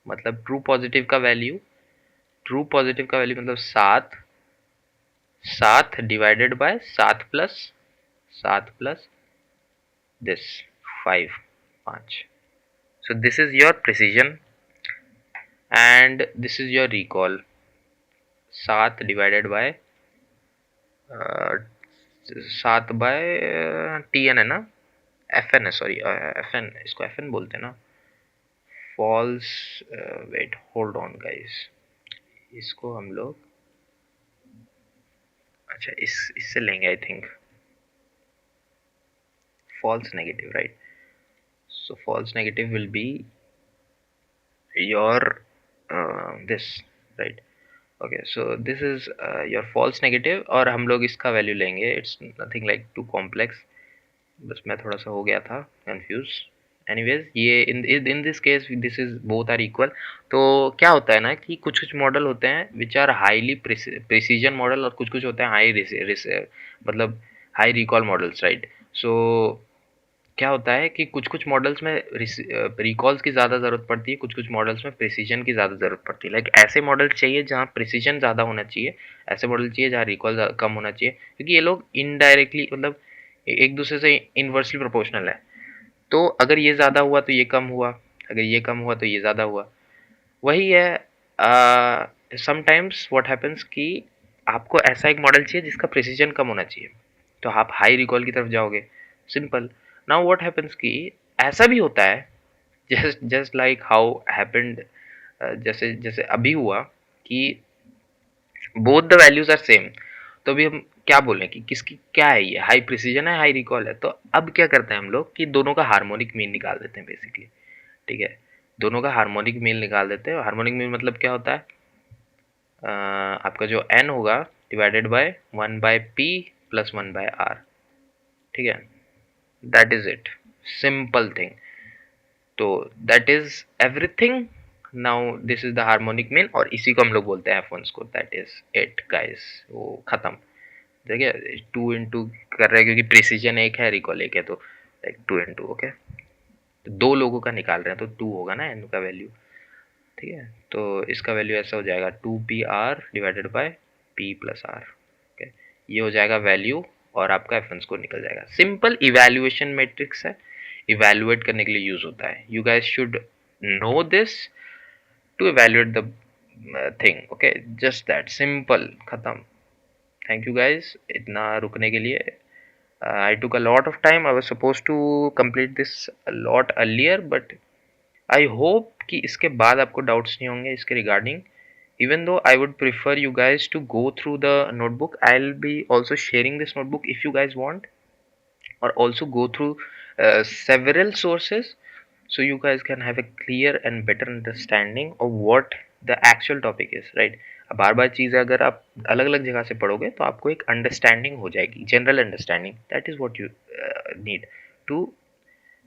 मतलब true positive का value मतलब 7, 7 divided by 7 plus this 5। So this is your precision and this is your recall। 7 divided by 7/TN है ना, FN है, sorry FN, इसको FN बोलते हैं ना। False, wait hold on guys, इसको हम लोग अच्छा इससे लेंगे I think, false negative, right? So false negative will be your this, right? Okay, so this is your false negative और हम लोग इसका वैल्यू लेंगे। It's nothing like too complex, बस मैं थोड़ा सा हो गया था कंफ्यूज। एनीवेज, ये in this case this is both are equal. तो क्या होता है ना कि कुछ कुछ मॉडल होते हैं which are highly precision model और कुछ कुछ होते हैं हाई मतलब high recall models, right? So क्या होता है कि कुछ कुछ मॉडल्स में रिकॉल्स की ज़्यादा ज़रूरत पड़ती है, कुछ कुछ मॉडल्स में प्रिसीजन की ज़्यादा ज़रूरत पड़ती है। लाइक ऐसे मॉडल चाहिए जहाँ प्रिसीजन ज़्यादा होना चाहिए, ऐसे मॉडल चाहिए जहाँ रिकॉल कम होना चाहिए, क्योंकि ये लोग इनडायरेक्टली मतलब एक दूसरे से इन्वर्सली प्रोपोर्शनल है। तो अगर ये ज़्यादा हुआ तो ये कम हुआ, अगर ये कम हुआ तो ये ज़्यादा हुआ। वही है, समटाइम्स व्हाट हैपन्स कि आपको ऐसा एक मॉडल चाहिए जिसका प्रिसीजन कम होना चाहिए, तो आप हाई रिकॉल की तरफ जाओगे, सिंपल। नाउ व्हाट हैपन्स कि ऐसा भी होता है, जस्ट लाइक हाउ हैपेंड, जैसे जैसे अभी हुआ कि both the values are same. तो अभी हम क्या बोलें कि किसकी क्या है, ये हाई प्रिसीजन है हाई रिकॉल है। तो अब क्या करते हैं हम लोग कि दोनों का हार्मोनिक मीन निकाल देते हैं बेसिकली। ठीक है, दोनों का हार्मोनिक मीन निकाल देते हैं। हार्मोनिक मीन मतलब क्या होता है, आपका जो n होगा divided by 1/p plus 1/r। ठीक है, that is it, simple thing. तो that is everything. Now this is the harmonic mean और इसी को हम लोग बोलते हैं F1 score. That is it guys, वो खत्म। देखिए 2 इंटू कर रहे हैं क्योंकि प्रिसीजन एक है रिकॉल एक है, तो लाइक 2 इंटू। ओके, तो दो लोगों का निकाल रहे हैं तो 2 होगा ना एन का वैल्यू। ठीक है, तो इसका वैल्यू ऐसा हो जाएगा 2PR divided by P plus R। Okay, ये हो जाएगा वैल्यू और आपका एफ स्कोर निकल जाएगा। सिंपल इवैल्यूएशन मैट्रिक्स है, इवैल्यूएट करने के लिए यूज होता है। You guys should know this to evaluate the thing. Okay, just that, simple, खत्म। थैंक यू गाइस इतना रुकने के लिए। I took a lot of time. I was supposed to complete this a lot earlier, but I hope कि इसके बाद आपको doubts नहीं होंगे इसके regarding. Even though I would prefer you guys to go through the notebook, I'll be also sharing this notebook if you guys want, or also go through several sources so you guys can have a clear and better understanding of what the actual topic is, right? अब बार बार चीज़ें अगर आप अलग अलग जगह से पढ़ोगे तो आपको एक अंडरस्टैंडिंग हो जाएगी, general understanding. That is what you need to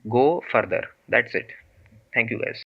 go further. That's it. Thank you guys.